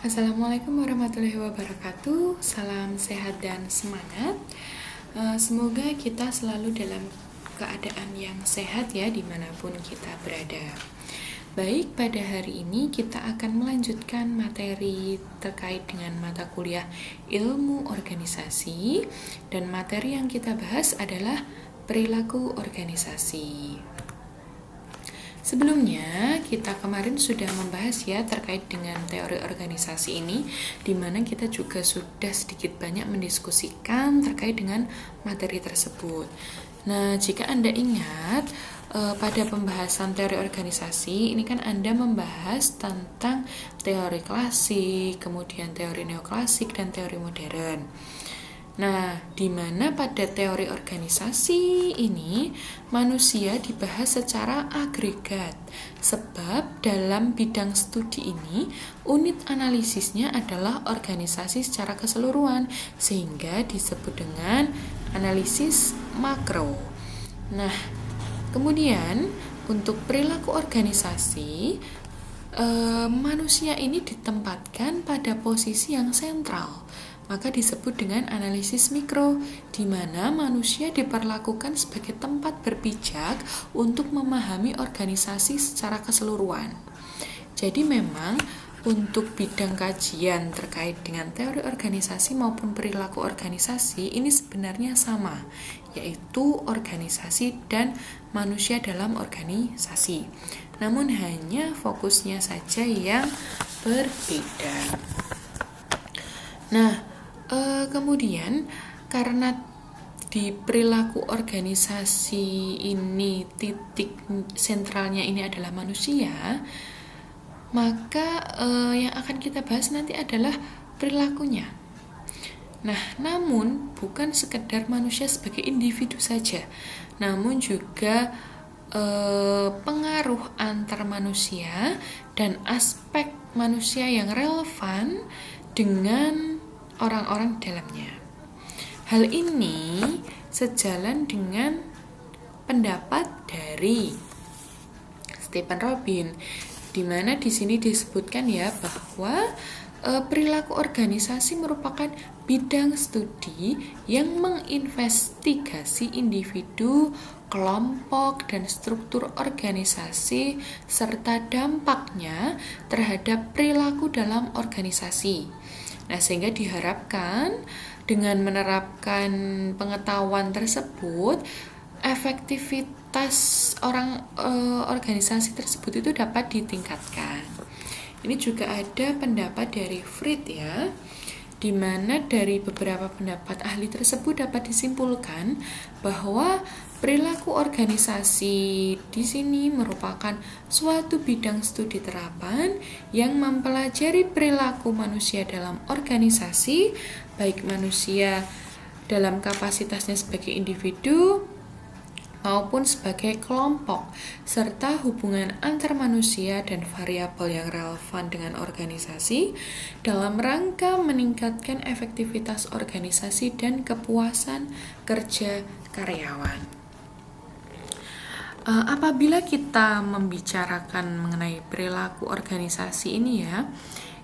Assalamualaikum warahmatullahi wabarakatuh. Salam sehat dan semangat. Semoga kita selalu dalam keadaan yang sehat ya dimanapun kita berada. Baik, pada hari ini kita akan melanjutkan materi terkait dengan mata kuliah ilmu organisasi, dan materi yang kita bahas adalah perilaku organisasi. Sebelumnya, kita kemarin sudah membahas ya terkait dengan teori organisasi ini, di mana kita juga sudah sedikit banyak mendiskusikan terkait dengan materi tersebut. Nah, jika Anda ingat, pada pembahasan teori organisasi, ini kan Anda membahas tentang teori klasik, kemudian teori neoklasik, dan teori modern. Nah, di mana pada teori organisasi ini manusia dibahas secara agregat, sebab dalam bidang studi ini unit analisisnya adalah organisasi secara keseluruhan, sehingga disebut dengan analisis makro. Nah, kemudian untuk perilaku organisasi, manusia ini ditempatkan pada posisi yang sentral, maka disebut dengan analisis mikro, di mana manusia diperlakukan sebagai tempat berpijak untuk memahami organisasi secara keseluruhan. Jadi memang untuk bidang kajian terkait dengan teori organisasi maupun perilaku organisasi ini sebenarnya sama, yaitu organisasi dan manusia dalam organisasi. Namun hanya fokusnya saja yang berbeda. Nah, kemudian karena di perilaku organisasi ini titik sentralnya ini adalah manusia, maka yang akan kita bahas nanti adalah perilakunya. Nah, namun bukan sekedar manusia sebagai individu saja, namun juga pengaruh antar manusia dan aspek manusia yang relevan dengan orang-orang di dalamnya. Hal ini sejalan dengan pendapat dari Stephen Robin, di mana di sini disebutkan ya bahwa perilaku organisasi merupakan bidang studi yang menginvestigasi individu, kelompok, dan struktur organisasi serta dampaknya terhadap perilaku dalam organisasi. Nah, sehingga diharapkan dengan menerapkan pengetahuan tersebut, efektivitas organisasi tersebut itu dapat ditingkatkan. Ini juga ada pendapat dari Fried ya, di mana dari beberapa pendapat ahli tersebut dapat disimpulkan bahwa perilaku organisasi di sini merupakan suatu bidang studi terapan yang mempelajari perilaku manusia dalam organisasi, baik manusia dalam kapasitasnya sebagai individu maupun sebagai kelompok, serta hubungan antar manusia dan variabel yang relevan dengan organisasi dalam rangka meningkatkan efektivitas organisasi dan kepuasan kerja karyawan. Apabila kita membicarakan mengenai perilaku organisasi ini ya,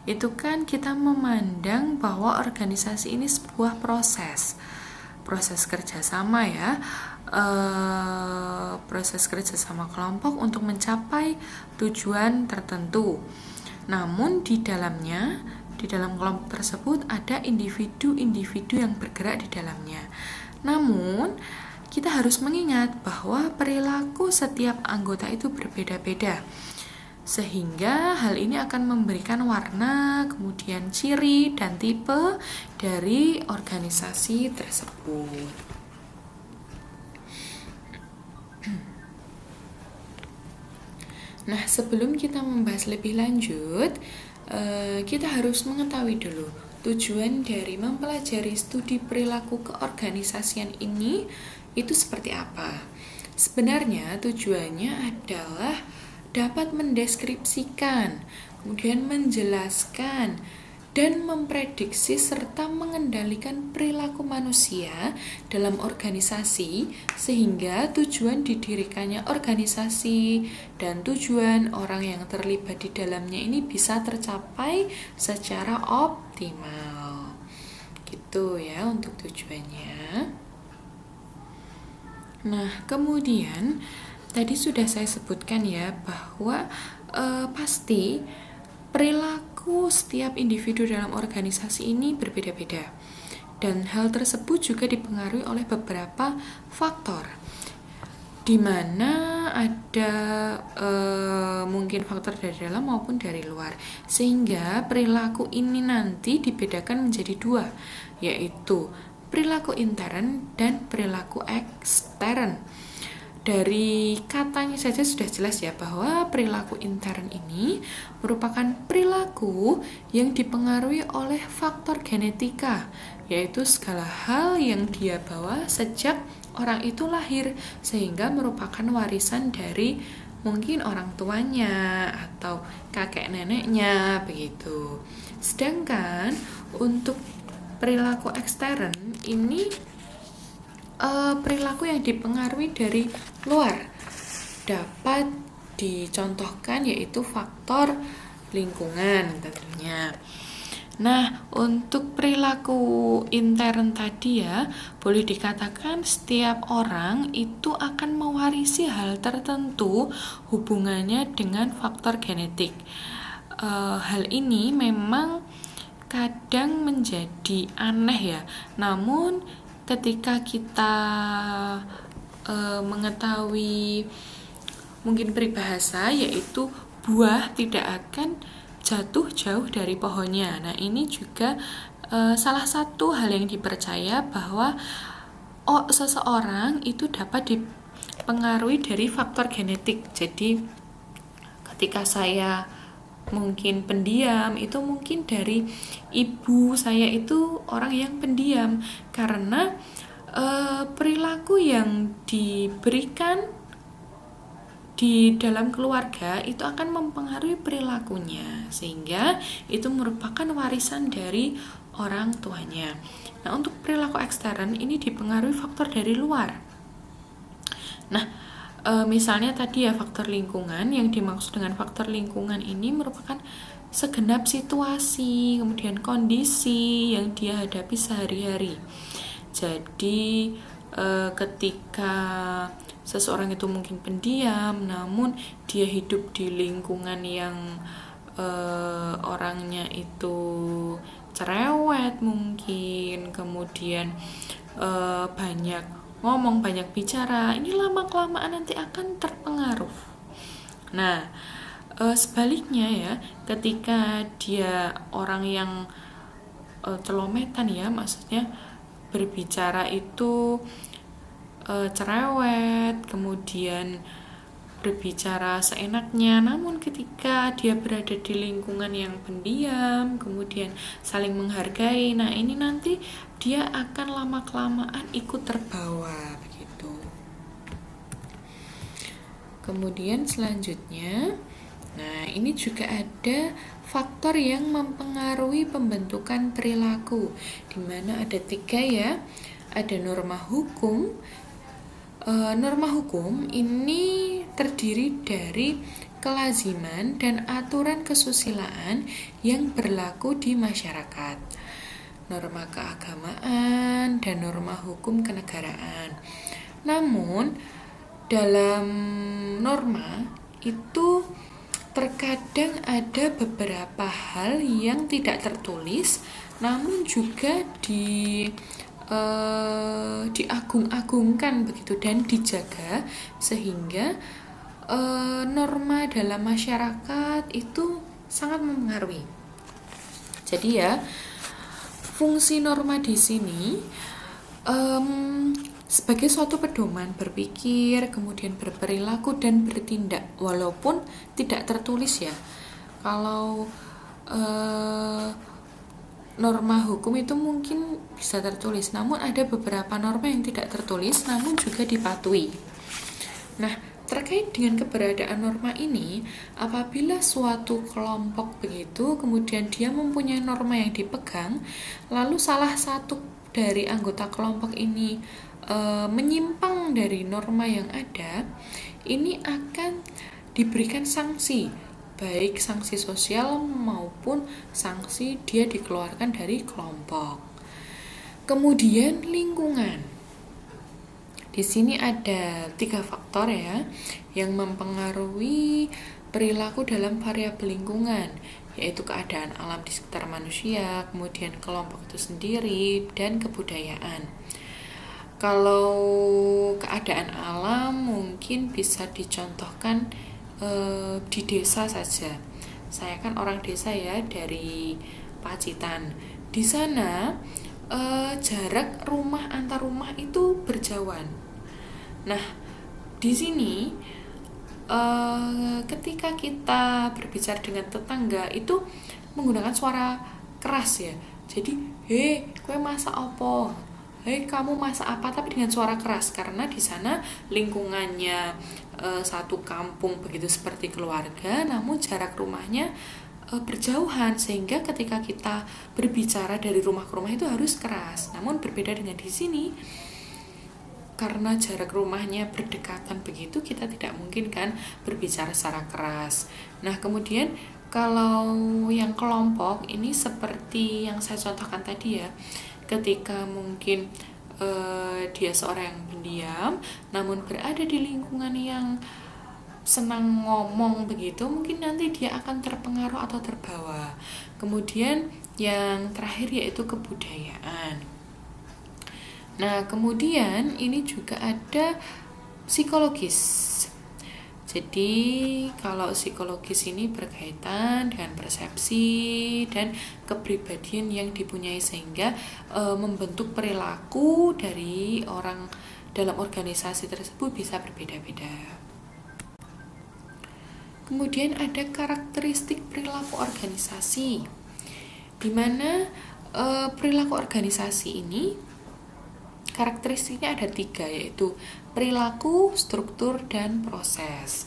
itu kan kita memandang bahwa organisasi ini sebuah proses kerjasama ya, proses kerjasama kelompok untuk mencapai tujuan tertentu. Namun di dalam kelompok tersebut ada individu-individu yang bergerak di dalamnya. Namun kita harus mengingat bahwa perilaku setiap anggota itu berbeda-beda, sehingga hal ini akan memberikan warna, kemudian ciri dan tipe dari organisasi tersebut. Nah, sebelum kita membahas lebih lanjut, kita harus mengetahui dulu tujuan dari mempelajari studi perilaku keorganisasian ini itu seperti apa. Sebenarnya tujuannya adalah dapat mendeskripsikan, kemudian menjelaskan dan memprediksi serta mengendalikan perilaku manusia dalam organisasi sehingga tujuan didirikannya organisasi dan tujuan orang yang terlibat di dalamnya ini bisa tercapai secara optimal. Gitu ya untuk tujuannya. Nah, kemudian tadi sudah saya sebutkan ya bahwa pasti perilaku setiap individu dalam organisasi ini berbeda-beda. Dan hal tersebut juga dipengaruhi oleh beberapa faktor. Di mana ada mungkin faktor dari dalam maupun dari luar. Sehingga perilaku ini nanti dibedakan menjadi dua, yaitu perilaku intern dan perilaku ekstern. Dari katanya saja sudah jelas ya bahwa perilaku intern ini merupakan perilaku yang dipengaruhi oleh faktor genetika, yaitu segala hal yang dia bawa sejak orang itu lahir, sehingga merupakan warisan dari mungkin orang tuanya atau kakek neneknya begitu. Sedangkan untuk perilaku ekstern ini perilaku yang dipengaruhi dari luar, dapat dicontohkan yaitu faktor lingkungan tentunya. Nah, untuk perilaku intern tadi ya, boleh dikatakan setiap orang itu akan mewarisi hal tertentu hubungannya dengan faktor genetik. Hal ini memang kadang menjadi aneh ya, namun ketika kita mengetahui mungkin peribahasa, yaitu buah tidak akan jatuh jauh dari pohonnya. Nah, ini juga salah satu hal yang dipercaya bahwa seseorang itu dapat dipengaruhi dari faktor genetik. Jadi ketika saya mungkin pendiam, itu mungkin dari ibu saya itu orang yang pendiam, karena perilaku yang diberikan di dalam keluarga itu akan mempengaruhi perilakunya, sehingga itu merupakan warisan dari orang tuanya. Nah, untuk perilaku ekstern ini dipengaruhi faktor dari luar. Nah, misalnya tadi ya faktor lingkungan, yang dimaksud dengan faktor lingkungan ini merupakan segenap situasi, kemudian kondisi yang dia hadapi sehari-hari. Jadi ketika seseorang itu mungkin pendiam, namun dia hidup di lingkungan yang orangnya itu cerewet mungkin, kemudian banyak ngomong, banyak bicara, ini lama-kelamaan nanti akan terpengaruh. Nah, sebaliknya ya, ketika dia orang yang celometan ya, maksudnya berbicara itu cerewet, kemudian berbicara seenaknya, namun ketika dia berada di lingkungan yang pendiam, kemudian saling menghargai, nah ini nanti dia akan lama-kelamaan ikut terbawa begitu. Kemudian selanjutnya, nah ini juga ada faktor yang mempengaruhi pembentukan perilaku, di mana ada 3 ya. Ada norma hukum. Norma hukum ini terdiri dari kelaziman dan aturan kesusilaan yang berlaku di masyarakat, norma keagamaan, dan norma hukum kenegaraan. Namun, dalam norma itu terkadang ada beberapa hal yang tidak tertulis, namun juga diagung-agungkan begitu dan dijaga, sehingga norma dalam masyarakat itu sangat mempengaruhi. Jadi ya, fungsi norma di sini sebagai suatu pedoman berpikir, kemudian berperilaku dan bertindak, walaupun tidak tertulis ya. Kalau norma hukum itu mungkin bisa tertulis, namun ada beberapa norma yang tidak tertulis namun juga dipatuhi. Nah, terkait dengan keberadaan norma ini, apabila suatu kelompok begitu, kemudian dia mempunyai norma yang dipegang, lalu salah satu dari anggota kelompok ini menyimpang dari norma yang ada, ini akan diberikan sanksi, baik sanksi sosial maupun sanksi dia dikeluarkan dari kelompok. Kemudian lingkungan. Di sini ada 3 faktor ya yang mempengaruhi perilaku dalam variabel lingkungan, yaitu keadaan alam di sekitar manusia, kemudian kelompok itu sendiri, dan kebudayaan. Kalau keadaan alam mungkin bisa dicontohkan di desa saja. Saya kan orang desa ya, dari Pacitan. Di sana jarak rumah antar rumah itu berjauhan. Nah, di sini ketika kita berbicara dengan tetangga itu menggunakan suara keras ya. Jadi, "Hei, kowe masak apa? Hei, kamu masak apa?" Tapi dengan suara keras, karena di sana lingkungannya satu kampung begitu seperti keluarga, namun jarak rumahnya berjauhan, sehingga ketika kita berbicara dari rumah ke rumah itu harus keras. Namun berbeda dengan di sini, karena jarak rumahnya berdekatan begitu, kita tidak mungkin kan berbicara secara keras. Nah, kemudian kalau yang kelompok ini seperti yang saya contohkan tadi ya, ketika mungkin dia seorang yang pendiam namun berada di lingkungan yang senang ngomong begitu, mungkin nanti dia akan terpengaruh atau terbawa. Kemudian yang terakhir yaitu kebudayaan. Nah, kemudian ini juga ada psikologis. Jadi, kalau psikologis ini berkaitan dengan persepsi dan kepribadian yang dipunyai, sehingga membentuk perilaku dari orang dalam organisasi tersebut bisa berbeda-beda. Kemudian ada karakteristik perilaku organisasi, di mana perilaku organisasi ini karakteristiknya ada 3, yaitu perilaku, struktur, dan proses.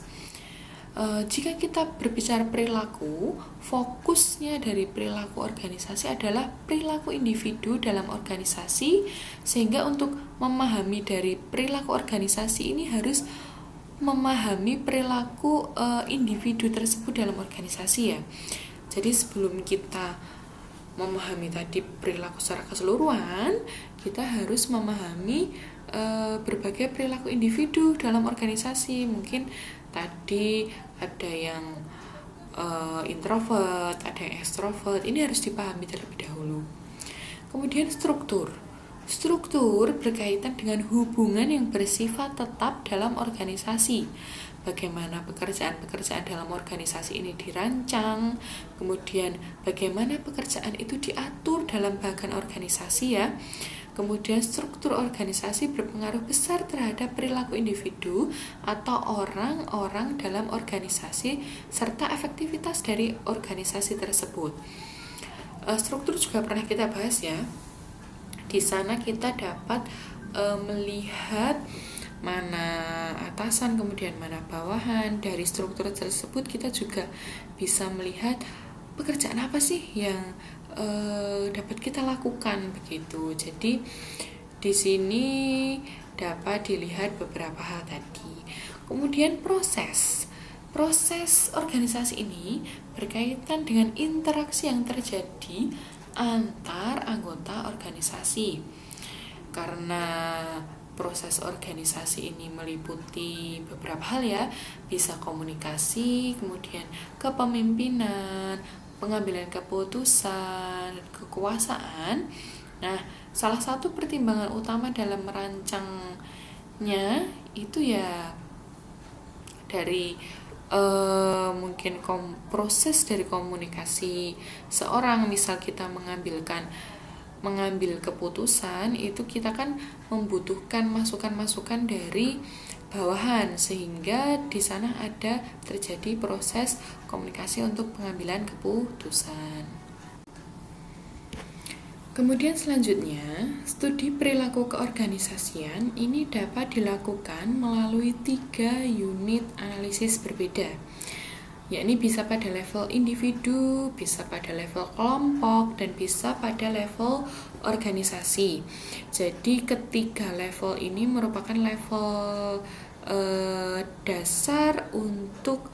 Jika kita berbicara perilaku, fokusnya dari perilaku organisasi adalah perilaku individu dalam organisasi, sehingga untuk memahami dari perilaku organisasi ini harus memahami perilaku individu tersebut dalam organisasi ya. Jadi sebelum kita memahami tadi perilaku secara keseluruhan, kita harus memahami berbagai perilaku individu dalam organisasi. Mungkin tadi ada yang introvert, ada yang extrovert. Ini harus dipahami terlebih dahulu. Kemudian struktur. Struktur berkaitan dengan hubungan yang bersifat tetap dalam organisasi. Bagaimana pekerjaan-pekerjaan dalam organisasi ini dirancang, kemudian bagaimana pekerjaan itu diatur dalam bagian organisasi ya. Kemudian struktur organisasi berpengaruh besar terhadap perilaku individu atau orang-orang dalam organisasi serta efektivitas dari organisasi tersebut. Struktur juga pernah kita bahas ya. Di sana kita dapat melihat mana atasan, kemudian mana bawahan. Dari struktur tersebut kita juga bisa melihat pekerjaan apa sih yang dapat kita lakukan begitu. Jadi di sini dapat dilihat beberapa hal tadi. Kemudian proses organisasi ini berkaitan dengan interaksi yang terjadi antar anggota organisasi. Karena proses organisasi ini meliputi beberapa hal ya, bisa komunikasi, kemudian kepemimpinan, pengambilan keputusan, kekuasaan. Nah, salah satu pertimbangan utama dalam merancangnya itu ya dari mungkin proses dari komunikasi seorang. Misal kita mengambil keputusan, itu kita kan membutuhkan masukan-masukan dari bawahan, sehingga di sana ada terjadi proses komunikasi untuk pengambilan keputusan. Kemudian selanjutnya, studi perilaku keorganisasian ini dapat dilakukan melalui 3 unit analisis berbeda, yakni bisa pada level individu, bisa pada level kelompok, dan bisa pada level organisasi. Jadi ketiga level ini merupakan level dasar untuk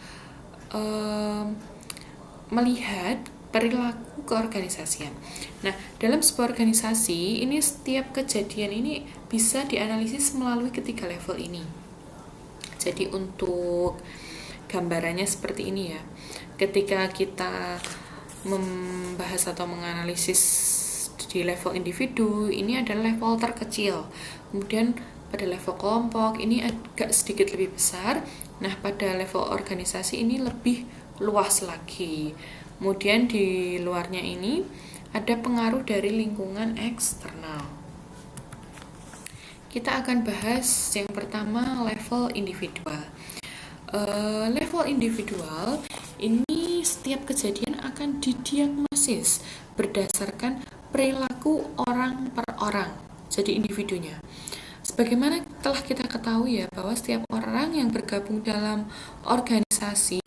melihat perilaku keorganisasian. Nah, dalam sebuah organisasi, ini setiap kejadian ini bisa dianalisis melalui ketiga level ini. Jadi untuk gambarannya seperti ini ya. Ketika kita membahas atau menganalisis di level individu, ini adalah level terkecil. Kemudian pada level kelompok ini agak sedikit lebih besar. Nah, pada level organisasi ini lebih luas lagi. Kemudian di luarnya ini ada pengaruh dari lingkungan eksternal. Kita akan bahas yang pertama level individual. Level individual ini setiap kejadian akan didiagnosis berdasarkan perilaku orang per orang, jadi individunya. Sebagaimana telah kita ketahui ya, bahwa setiap orang yang bergabung dalam organisasi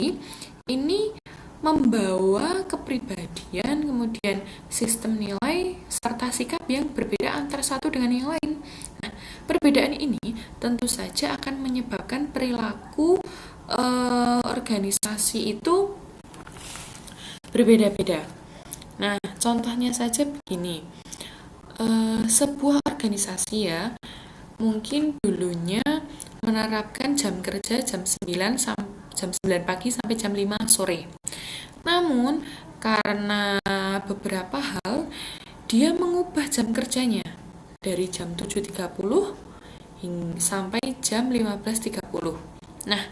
ini membawa kepribadian, kemudian sistem nilai, serta sikap yang berbeda antara satu dengan yang lain. Nah, perbedaan ini tentu saja akan menyebabkan perilaku organisasi itu berbeda-beda. Nah, contohnya saja begini. Sebuah organisasi ya, mungkin dulunya menerapkan jam kerja jam 9 pagi sampai jam 5 sore. Namun, karena beberapa hal, dia mengubah jam kerjanya dari jam 7.30 sampai jam 15.30. Nah,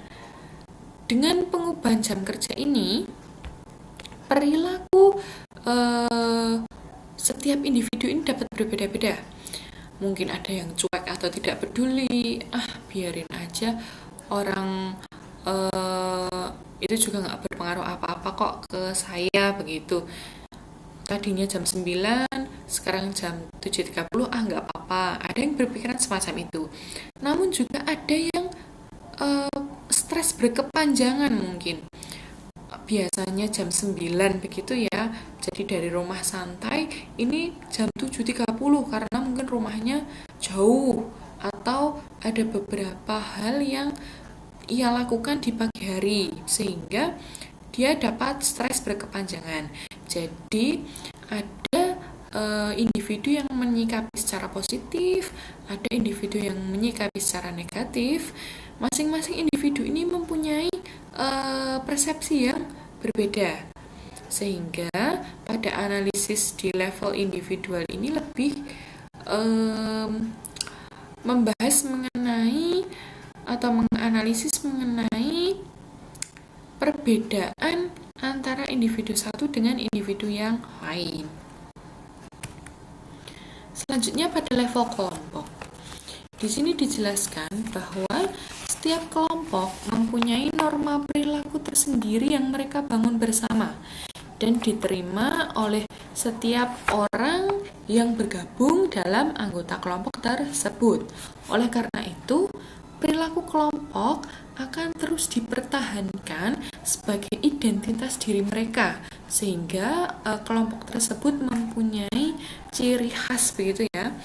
dengan pengubahan jam kerja ini, perilaku setiap individu ini dapat berbeda-beda. Mungkin ada yang cuek atau tidak peduli, biarin aja orang itu juga nggak berpengaruh apa-apa kok ke saya begitu. Tadinya jam 9, sekarang jam 7.30, nggak apa-apa. Ada yang berpikiran semacam itu. Namun juga ada yang stres berkepanjangan mungkin. Biasanya jam 9 begitu ya. Jadi dari rumah santai ini jam 7.30 karena mungkin rumahnya jauh atau ada beberapa hal yang ia lakukan di pagi hari sehingga dia dapat stres berkepanjangan. Jadi ada individu yang menyikapi secara positif, ada individu yang menyikapi secara negatif. Masing-masing individu ini mempunyai persepsi yang berbeda, sehingga pada analisis di level individual ini lebih membahas mengenai atau menganalisis mengenai perbedaan antara individu satu dengan individu yang lain. Selanjutnya pada level kelompok. Di sini dijelaskan bahwa setiap kelompok mempunyai norma perilaku tersendiri yang mereka bangun bersama dan diterima oleh setiap orang yang bergabung dalam anggota kelompok tersebut. Oleh karena itu, perilaku kelompok akan terus dipertahankan sebagai identitas diri mereka, sehingga kelompok tersebut mempunyai ciri khas begitu ya,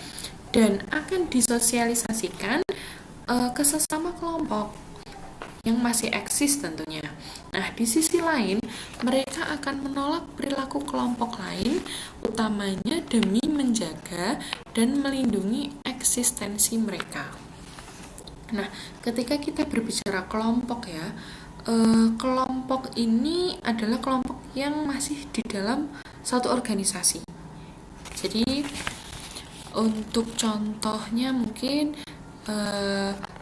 dan akan disosialisasikan ke sesama kelompok yang masih eksis tentunya. Nah, di sisi lain, mereka akan menolak perilaku kelompok lain, utamanya demi menjaga dan melindungi eksistensi mereka. Nah, ketika kita berbicara kelompok ya, kelompok ini adalah kelompok yang masih di dalam satu organisasi. Jadi, untuk contohnya mungkin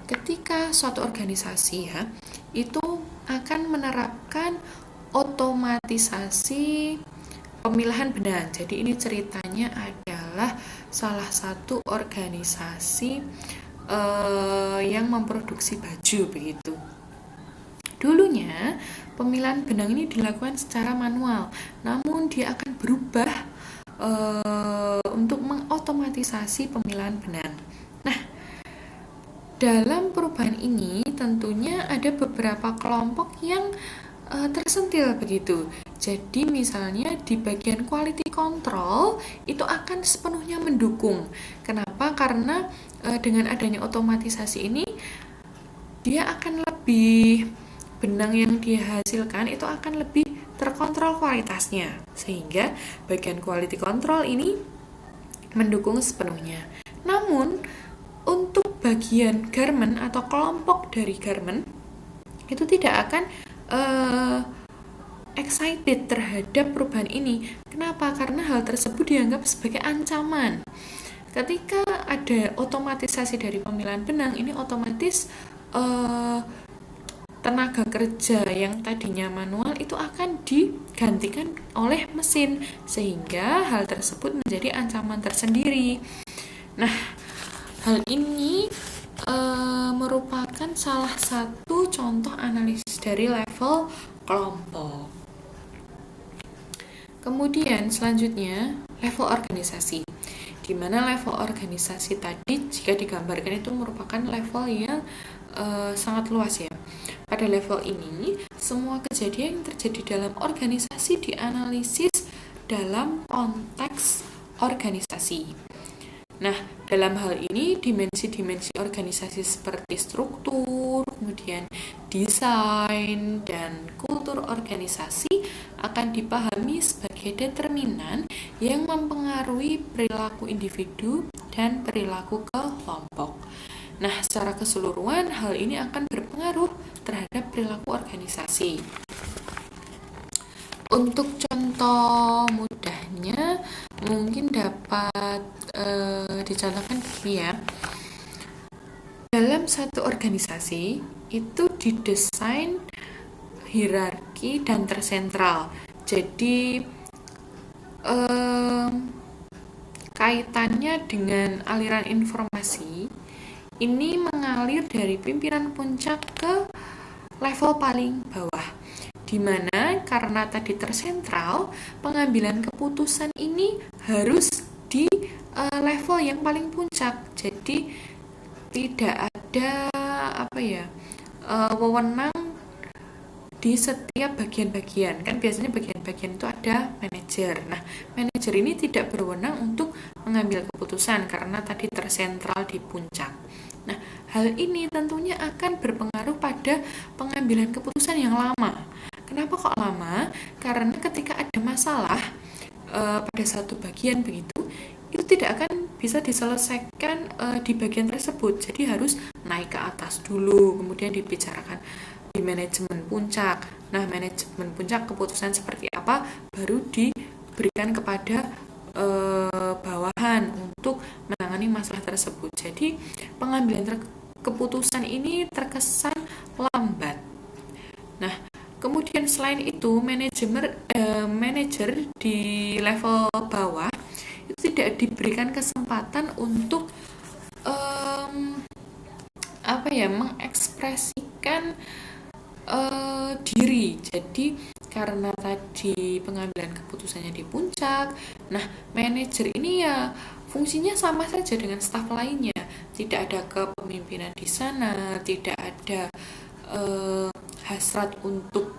ketika suatu organisasi ya, itu akan menerapkan otomatisasi pemilahan benang. Jadi ini ceritanya adalah salah satu organisasi yang memproduksi baju begitu. Dulunya pemilahan benang ini dilakukan secara manual, namun dia akan berubah untuk otomatisasi pemilahan benang. Nah, dalam perubahan ini tentunya ada beberapa kelompok yang tersentil begitu. Jadi misalnya di bagian quality control itu akan sepenuhnya mendukung. Kenapa? Karena dengan adanya otomatisasi ini dia akan lebih, benang yang dihasilkan itu akan lebih terkontrol kualitasnya, sehingga bagian quality control ini mendukung sepenuhnya. Namun untuk bagian garment atau kelompok dari garment itu tidak akan excited terhadap perubahan ini. Kenapa? Karena hal tersebut dianggap sebagai ancaman. Ketika ada otomatisasi dari pemilahan benang, ini otomatis tenaga kerja yang tadinya manual itu akan digantikan oleh mesin, sehingga hal tersebut menjadi ancaman tersendiri. Nah, hal ini merupakan salah satu contoh analisis dari level kelompok. Kemudian selanjutnya level organisasi, di mana level organisasi tadi jika digambarkan itu merupakan level yang sangat luas ya. Pada level ini semua kejadian yang terjadi dalam organisasi dianalisis dalam konteks organisasi. Nah, dalam hal ini dimensi-dimensi organisasi seperti struktur, kemudian desain, dan kultur organisasi akan dipahami sebagai determinan yang mempengaruhi perilaku individu dan perilaku kelompok. Nah, secara keseluruhan hal ini akan berpengaruh terhadap perilaku organisasi. Untuk contoh mudahnya mungkin dapat dicontohkan begini ya. Dalam satu organisasi itu didesain hierarki dan tersentral. Jadi kaitannya dengan aliran informasi ini mengalir dari pimpinan puncak ke level paling bawah, di mana karena tadi tersentral, pengambilan keputusan ini harus di level yang paling puncak. Jadi tidak ada wewenang di setiap bagian-bagian. Kan biasanya bagian-bagian itu ada manajer. Nah, manajer ini tidak berwenang untuk mengambil keputusan karena tadi tersentral di puncak. Nah, hal ini tentunya akan berpengaruh pada pengambilan keputusan yang lama. Kenapa kok lama? Karena ketika ada masalah pada satu bagian begitu, itu tidak akan bisa diselesaikan di bagian tersebut. Jadi harus naik ke atas dulu, kemudian dibicarakan di manajemen puncak. Nah, manajemen puncak keputusan seperti apa baru diberikan kepada bawahan untuk menangani masalah tersebut. Jadi pengambilan keputusan ini terkesan lambat. Nah, kemudian selain itu manajer di level bawah itu tidak diberikan kesempatan untuk mengekspresikan diri. Jadi karena tadi pengambilan keputusannya di puncak, nah manajer ini ya fungsinya sama saja dengan staf lainnya. Tidak ada kepemimpinan di sana, tidak ada hasrat untuk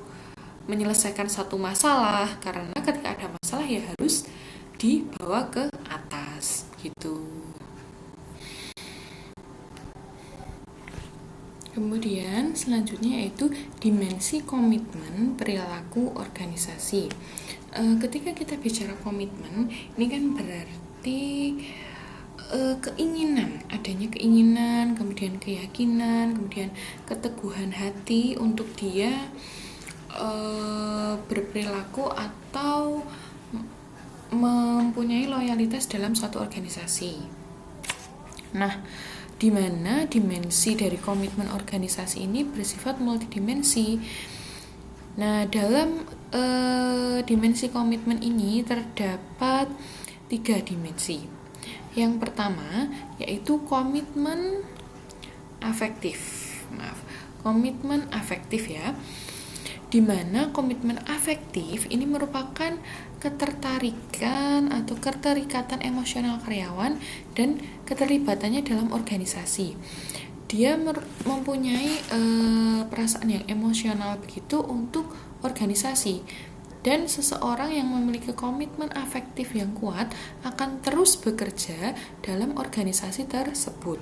menyelesaikan satu masalah, karena ketika ada masalah ya harus dibawa ke atas gitu. Kemudian selanjutnya yaitu dimensi komitmen perilaku organisasi. Ketika kita bicara komitmen, ini kan berarti adanya keinginan, kemudian keyakinan, kemudian keteguhan hati untuk dia berperilaku atau mempunyai loyalitas dalam suatu organisasi. Nah, di mana dimensi dari komitmen organisasi ini bersifat multidimensi. Nah, dalam dimensi komitmen ini terdapat 3 dimensi. Yang pertama yaitu komitmen afektif. Komitmen afektif ya. Di mana komitmen afektif ini merupakan ketertarikan atau keterikatan emosional karyawan dan keterlibatannya dalam organisasi. Dia mempunyai perasaan yang emosional begitu untuk organisasi. Dan seseorang yang memiliki komitmen afektif yang kuat akan terus bekerja dalam organisasi tersebut.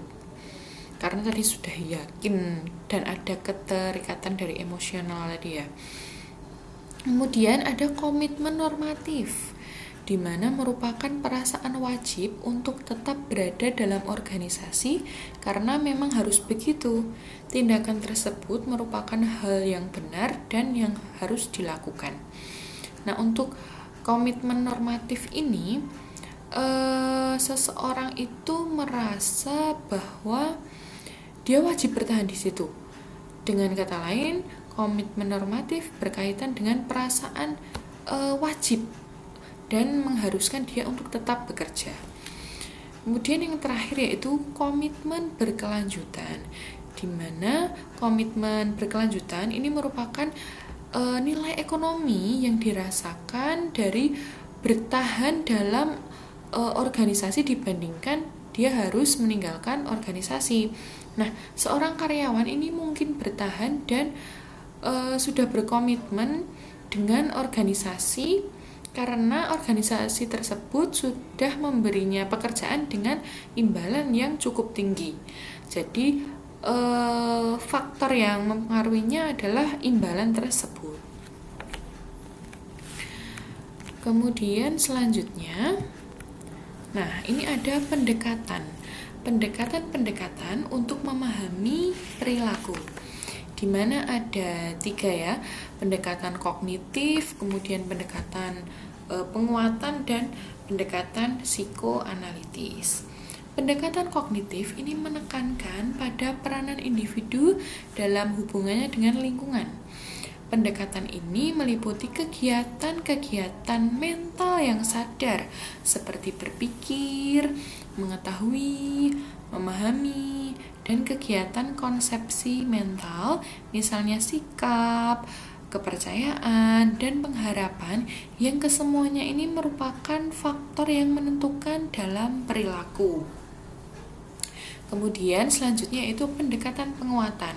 Karena tadi sudah yakin dan ada keterikatan dari emosional tadi ya. Kemudian ada komitmen normatif, di mana merupakan perasaan wajib untuk tetap berada dalam organisasi karena memang harus begitu. Tindakan tersebut merupakan hal yang benar dan yang harus dilakukan. Nah, untuk komitmen normatif ini, seseorang itu merasa bahwa dia wajib bertahan di situ. Dengan kata lain, komitmen normatif berkaitan dengan perasaan wajib dan mengharuskan dia untuk tetap bekerja. Kemudian yang terakhir yaitu komitmen berkelanjutan, di mana komitmen berkelanjutan ini merupakan nilai ekonomi yang dirasakan dari bertahan dalam organisasi dibandingkan dia harus meninggalkan organisasi. Nah, seorang karyawan ini mungkin bertahan dan sudah berkomitmen dengan organisasi karena organisasi tersebut sudah memberinya pekerjaan dengan imbalan yang cukup tinggi. Jadi faktor yang mempengaruhinya adalah imbalan tersebut. Kemudian selanjutnya, nah ini ada pendekatan untuk memahami perilaku, di mana ada 3 ya, pendekatan kognitif, kemudian pendekatan penguatan dan pendekatan psikoanalitis. Pendekatan kognitif ini menekankan pada peranan individu dalam hubungannya dengan lingkungan. Pendekatan ini meliputi kegiatan-kegiatan mental yang sadar seperti berpikir, mengetahui, memahami, dan kegiatan konsepsi mental, misalnya sikap, kepercayaan, dan pengharapan yang kesemuanya ini merupakan faktor yang menentukan dalam perilaku. Kemudian selanjutnya itu pendekatan penguatan.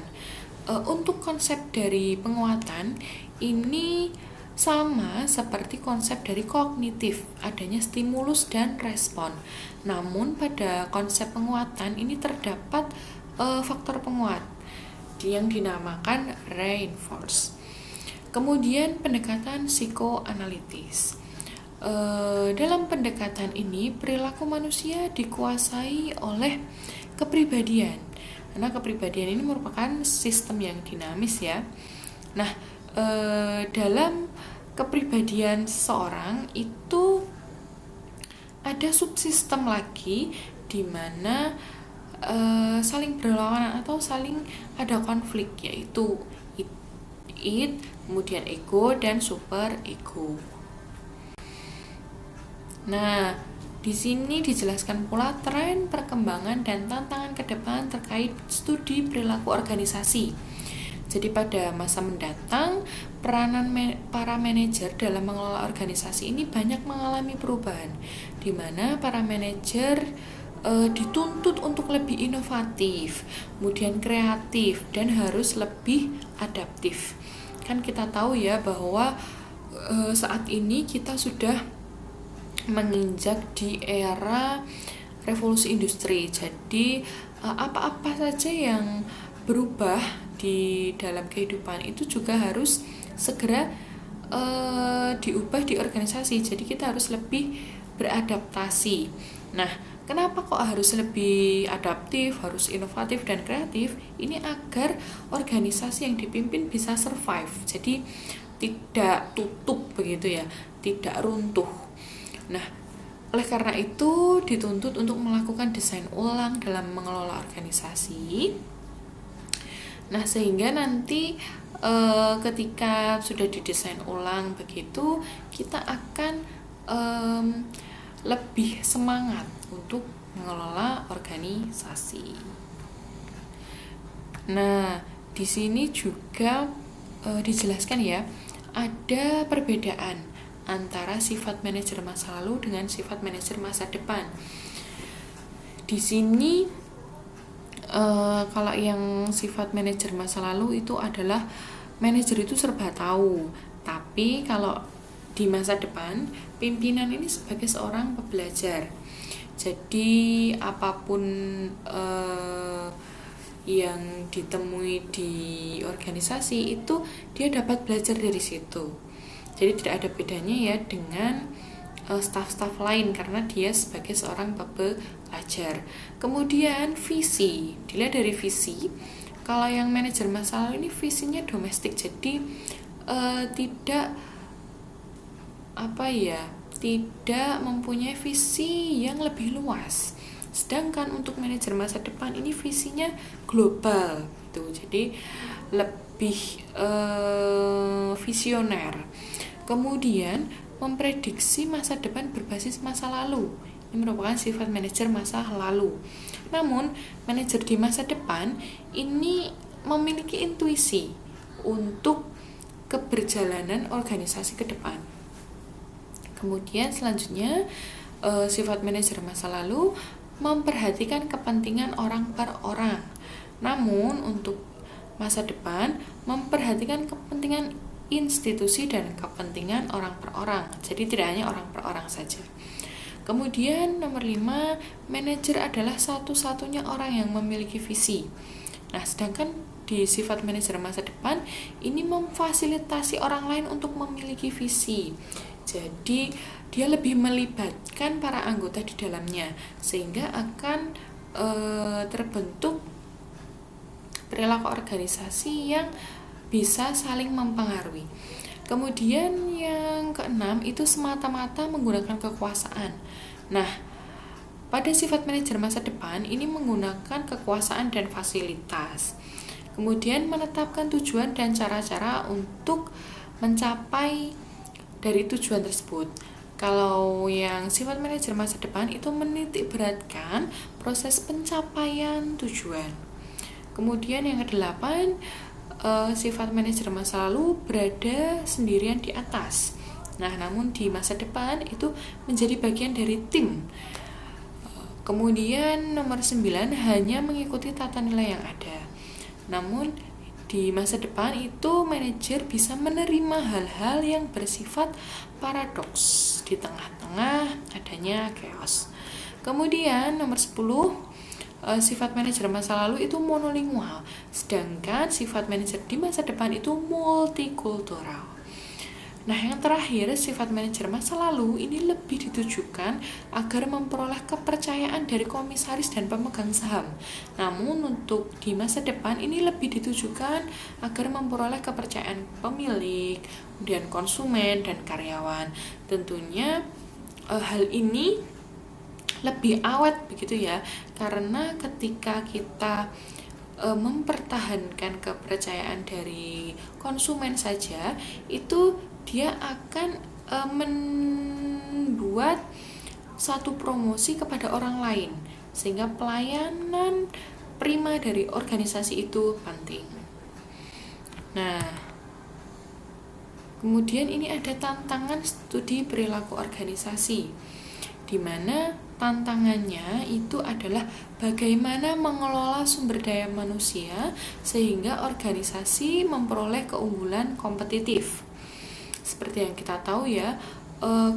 Untuk konsep dari penguatan ini sama seperti konsep dari kognitif, adanya stimulus dan respon. Namun pada konsep penguatan ini terdapat faktor penguat yang dinamakan reinforce. Kemudian pendekatan psikoanalitis. Dalam pendekatan ini perilaku manusia dikuasai oleh kepribadian, karena kepribadian ini merupakan sistem yang dinamis ya. Nah, dalam kepribadian seseorang itu ada subsistem lagi di mana saling berlawanan atau saling ada konflik, yaitu id, kemudian ego dan super ego. Nah, di sini dijelaskan pula tren perkembangan dan tantangan ke depan terkait studi perilaku organisasi. Jadi pada masa mendatang, peranan para manajer dalam mengelola organisasi ini banyak mengalami perubahan, di mana para manajer dituntut untuk lebih inovatif, kemudian kreatif, dan harus lebih adaptif. Kan kita tahu ya bahwa saat ini kita sudah menginjak di era revolusi industri. Jadi apa-apa saja yang berubah di dalam kehidupan itu juga harus segera diubah di organisasi. Jadi kita harus lebih beradaptasi. Nah, kenapa kok harus lebih adaptif, harus inovatif dan kreatif? Ini agar organisasi yang dipimpin bisa survive. Jadi tidak tutup begitu ya, tidak runtuh. Nah, oleh karena itu dituntut untuk melakukan desain ulang dalam mengelola organisasi. Nah, sehingga nanti ketika sudah didesain ulang begitu, kita akan lebih semangat untuk mengelola organisasi. Nah, di sini juga dijelaskan ya, ada perbedaan antara sifat manajer masa lalu dengan sifat manajer masa depan. Di sini kalau yang sifat manajer masa lalu itu adalah manajer itu serba tahu, tapi kalau di masa depan pimpinan ini sebagai seorang pembelajar. Jadi apapun yang ditemui di organisasi itu dia dapat belajar dari situ. Jadi tidak ada bedanya ya dengan staf-staf lain karena dia sebagai seorang pembelajar. Kemudian visi, dilihat dari visi. Kalau yang manajer masa lalu ini visinya domestik, jadi tidak mempunyai visi yang lebih luas. Sedangkan untuk manajer masa depan ini visinya global, gitu. Jadi lebih visioner. Kemudian memprediksi masa depan berbasis masa lalu. Ini merupakan sifat manajer masa lalu. Namun, manajer di masa depan ini memiliki intuisi untuk keberjalanan organisasi ke depan. Kemudian selanjutnya, sifat manajer masa lalu memperhatikan kepentingan orang per orang. Namun, untuk masa depan memperhatikan kepentingan institusi dan kepentingan orang per orang. Jadi tidak hanya orang per orang saja. Kemudian nomor 5, manajer adalah satu-satunya orang yang memiliki visi. Nah, sedangkan di sifat manajer masa depan ini memfasilitasi orang lain untuk memiliki visi. Jadi dia lebih melibatkan para anggota di dalamnya sehingga akan terbentuk perilaku organisasi yang bisa saling mempengaruhi. Kemudian yang keenam itu semata-mata menggunakan kekuasaan. Nah, pada sifat manajer masa depan ini menggunakan kekuasaan dan fasilitas. Kemudian menetapkan tujuan dan cara-cara untuk mencapai dari tujuan tersebut. Kalau yang sifat manajer masa depan itu menitik beratkan proses pencapaian tujuan. Kemudian yang kedelapan, sifat manajer masa lalu berada sendirian di atas. Nah, namun di masa depan itu menjadi bagian dari tim. Kemudian nomor 9, hanya mengikuti tata nilai yang ada. Namun di masa depan itu manajer bisa menerima hal-hal yang bersifat paradoks di tengah-tengah adanya chaos. Kemudian nomor 10, sifat manajer masa lalu itu monolingual, sedangkan sifat manajer di masa depan itu multikultural. Nah, yang terakhir, sifat manajer masa lalu ini lebih ditujukan agar memperoleh kepercayaan dari komisaris dan pemegang saham. Namun untuk di masa depan ini lebih ditujukan agar memperoleh kepercayaan pemilik, kemudian konsumen dan karyawan. Tentunya hal ini lebih awet begitu ya, karena ketika kita mempertahankan kepercayaan dari konsumen saja, itu dia akan membuat satu promosi kepada orang lain, sehingga pelayanan prima dari organisasi itu penting. Nah, kemudian ini ada tantangan studi perilaku organisasi, di mana tantangannya itu adalah bagaimana mengelola sumber daya manusia sehingga organisasi memperoleh keunggulan kompetitif. Seperti yang kita tahu ya,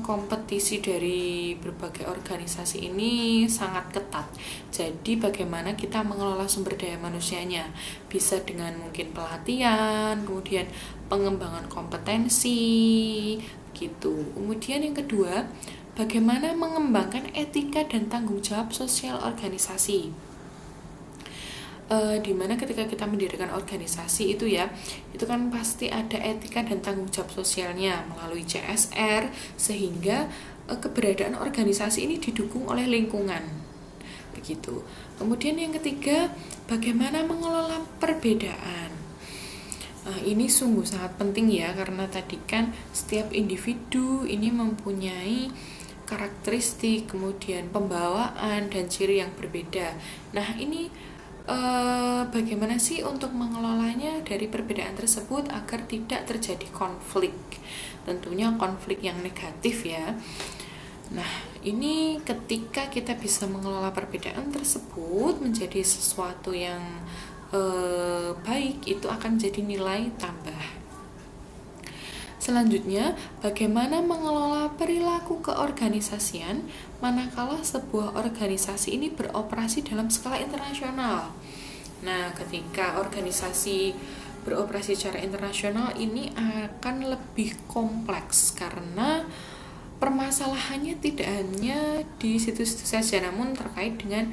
kompetisi dari berbagai organisasi ini sangat ketat. Jadi bagaimana kita mengelola sumber daya manusianya? Bisa dengan mungkin pelatihan, kemudian pengembangan kompetensi, gitu. Kemudian yang kedua, bagaimana mengembangkan etika dan tanggung jawab sosial organisasi. Dimana ketika kita mendirikan organisasi itu ya, itu kan pasti ada etika dan tanggung jawab sosialnya melalui CSR, sehingga keberadaan organisasi ini didukung oleh lingkungan, begitu. Kemudian yang ketiga, bagaimana mengelola perbedaan. Ini sungguh sangat penting ya, karena tadi kan setiap individu ini mempunyai karakteristik, kemudian pembawaan dan ciri yang berbeda. Nah, ini bagaimana sih untuk mengelolanya dari perbedaan tersebut agar tidak terjadi konflik. Tentunya konflik yang negatif ya. Nah, ini ketika kita bisa mengelola perbedaan tersebut menjadi sesuatu yang baik, itu akan jadi nilai tambah. Selanjutnya, bagaimana mengelola perilaku keorganisasian manakala sebuah organisasi ini beroperasi dalam skala internasional. Nah, ketika organisasi beroperasi secara internasional ini akan lebih kompleks karena permasalahannya tidak hanya di situ-situ saja, namun terkait dengan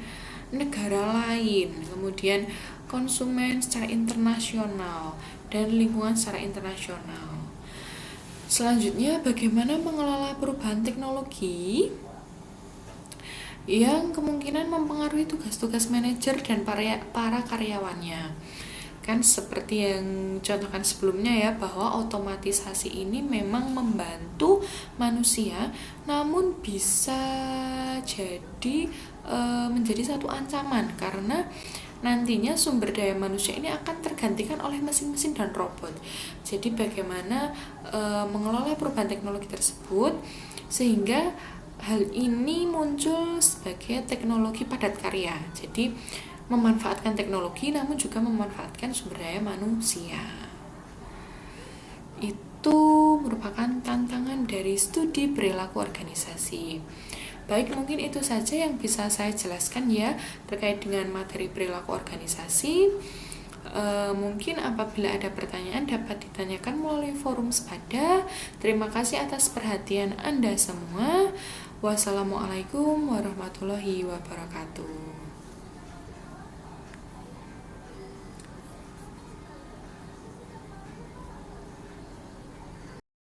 negara lain, kemudian konsumen secara internasional, dan lingkungan secara internasional. Selanjutnya, bagaimana mengelola perubahan teknologi yang kemungkinan mempengaruhi tugas-tugas manajer dan para karyawannya. Kan seperti yang contohkan sebelumnya ya, bahwa otomatisasi ini memang membantu manusia, namun bisa jadi menjadi satu ancaman karena nantinya sumber daya manusia ini akan tergantikan oleh mesin-mesin dan robot. Jadi bagaimana mengelola perubahan teknologi tersebut sehingga hal ini muncul sebagai teknologi padat karya. Jadi memanfaatkan teknologi namun juga memanfaatkan sumber daya manusia. Itu merupakan tantangan dari studi perilaku organisasi. Baik, mungkin itu saja yang bisa saya jelaskan ya terkait dengan materi perilaku organisasi. Mungkin apabila ada pertanyaan dapat ditanyakan melalui forum Sepada. Terima kasih atas perhatian Anda semua. Wassalamualaikum warahmatullahi wabarakatuh.